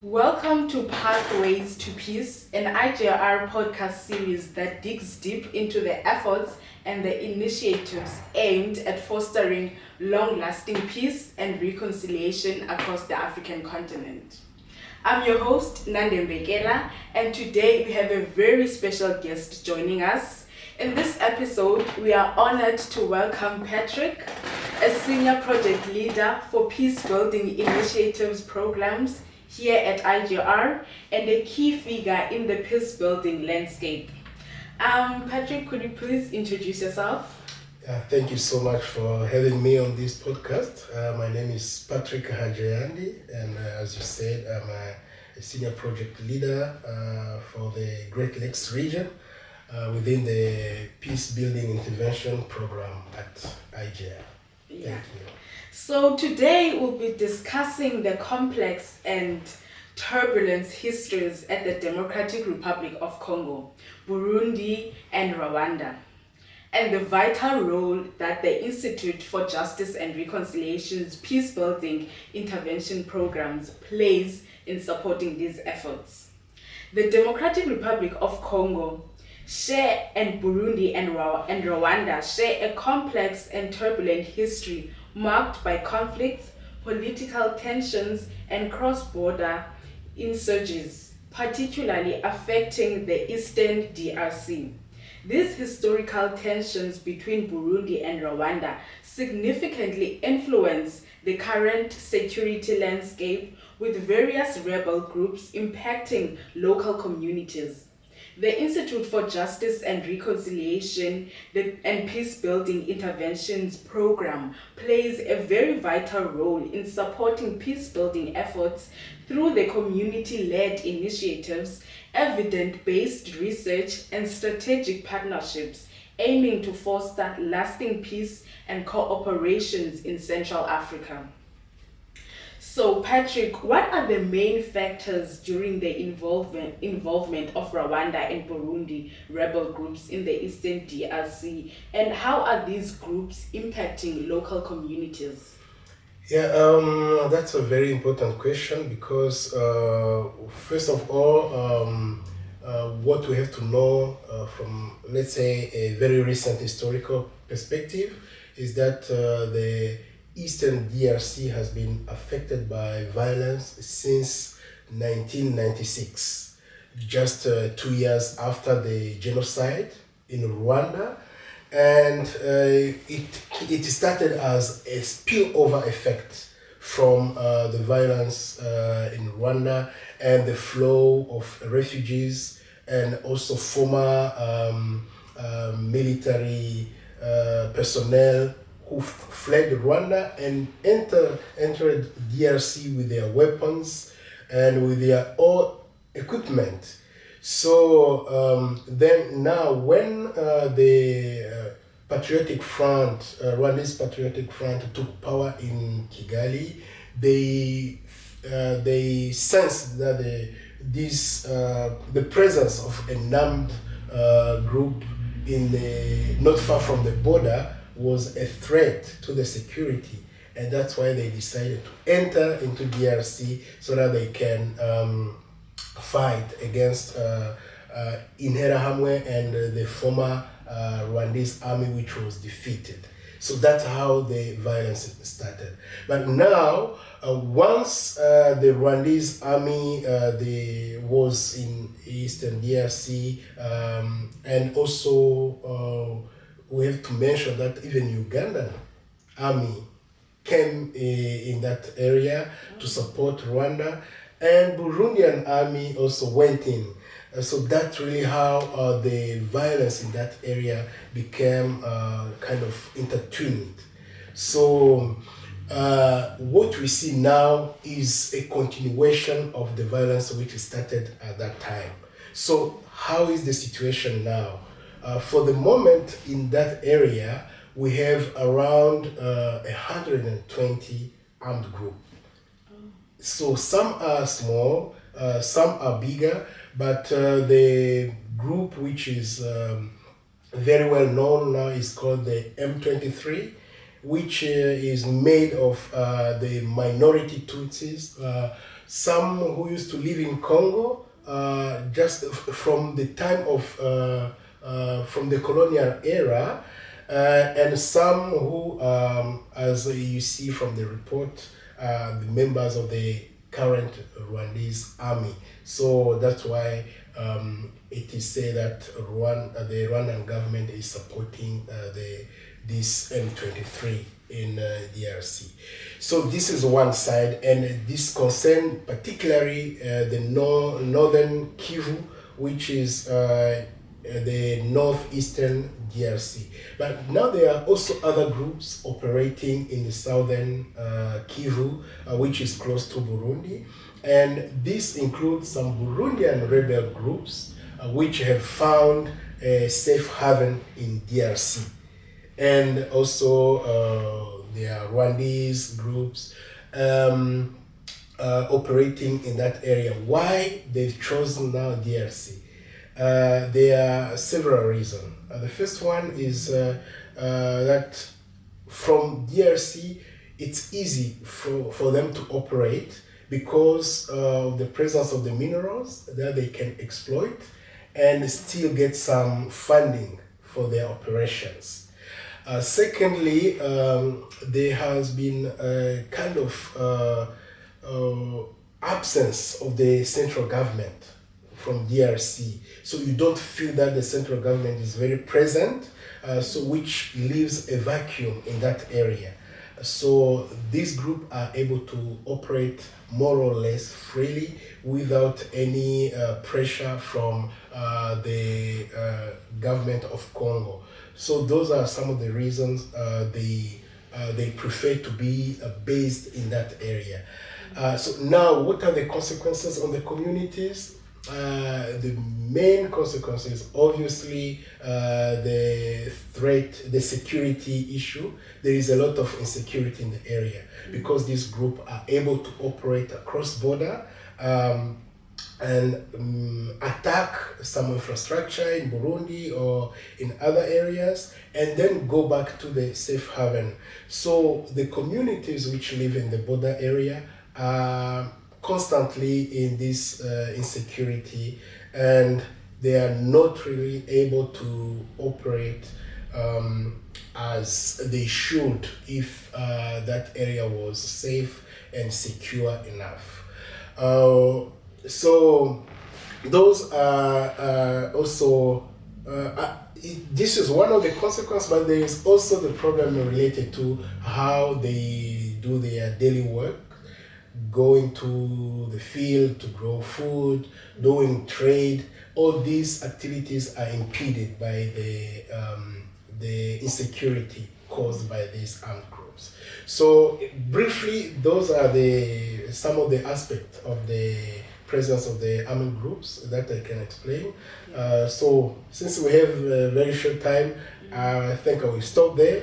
Welcome to Pathways to Peace, an IJR podcast series that digs deep into the efforts and the initiatives aimed at fostering long-lasting peace and reconciliation across the African continent. I'm your host, Nande Mbekela, and today we have a very special guest joining us. In this episode, we are honored to welcome Patrick, a senior project leader for Peacebuilding Initiatives Programs here at IGR and a key figure in the peace-building landscape. Patrick, could you please introduce yourself? Thank you so much for having me on this podcast. My name is Patrick Hajayandi, and as you said, I'm a senior project leader for the Great Lakes region within the Peacebuilding Intervention Programme at IGR. Yeah. Thank you. So today we'll be discussing the complex and turbulent histories at the Democratic Republic of Congo, Burundi and Rwanda, and the vital role that the Institute for Justice and Reconciliation's Peacebuilding Intervention Programs plays in supporting these efforts. The Democratic Republic of Congo and Burundi and Rwanda share a complex and turbulent history marked by conflicts, political tensions, and cross-border insurgencies, particularly affecting the eastern DRC. These historical tensions between Burundi and Rwanda significantly influence the current security landscape, with various rebel groups impacting local communities. The Institute for Justice and Reconciliation and Peacebuilding Interventions Programme plays a very vital role in supporting peacebuilding efforts through the community-led initiatives, evidence-based research, and strategic partnerships aiming to foster lasting peace and cooperations in Central Africa. So, Patrick, what are the main factors during the involvement of Rwanda and Burundi rebel groups in the Eastern DRC, and how are these groups impacting local communities? Yeah, that's a very important question because, first of all, what we have to know from, let's say, a very recent historical perspective is that the Eastern DRC has been affected by violence since 1996, just 2 years after the genocide in Rwanda. And it started as a spillover effect from the violence in Rwanda and the flow of refugees and also former military personnel who fled Rwanda and entered DRC with their weapons and with their all equipment. So then now when the Patriotic Front, Rwandese Patriotic Front took power in Kigali, they sensed that the presence of an armed group not far from the border was a threat to the security, and that's why they decided to enter into DRC so that they can fight against Interahamwe and the former Rwandese army, which was defeated. So that's how the violence started. But now, once the Rwandese army was in Eastern DRC, and also we have to mention that even Ugandan army came in that area to support Rwanda, and Burundian army also went in. So that's really how the violence in that area became kind of intertwined. So what we see now is a continuation of the violence which started at that time. So how is the situation now? For the moment in that area, we have around 120 armed groups. So some are small, some are bigger, but the group which is very well known now is called the M23, which is made of the minority Tutsis, some who used to live in Congo just from the time of from the colonial era, and some who, as you see from the report, the members of the current Rwandese army. So that's why it is said that the Rwandan government is supporting this M23 in DRC. So this is one side, and this concerns particularly the northern Kivu, which is the northeastern DRC. But now there are also other groups operating in the southern Kivu, which is close to Burundi. And this includes some Burundian rebel groups which have found a safe haven in DRC. And also there are Rwandese groups operating in that area. Why they've chosen now DRC? There are several reasons. The first one is that from DRC it's easy for them to operate because of the presence of the minerals that they can exploit and still get some funding for their operations. Secondly, there has been a kind of absence of the central government from DRC. So you don't feel that the central government is very present, so which leaves a vacuum in that area. So this group are able to operate more or less freely without any pressure from the government of Congo. So those are some of the reasons they prefer to be based in that area. So now, what are the consequences on the communities? The main consequences, obviously, the threat, the security issue. There is a lot of insecurity in the area because this group are able to operate across border and attack some infrastructure in Burundi or in other areas and then go back to the safe haven. So the communities which live in the border area are constantly in this insecurity, and they are not really able to operate as they should if that area was safe and secure enough. So those are also this is one of the consequences, but there is also the problem related to how they do their daily work, going to the field to grow food, doing trade. All these activities are impeded by the insecurity caused by these armed groups. So briefly, those are some of the aspects of the presence of the armed groups that I can explain. So since we have a very short time, I think I will stop there.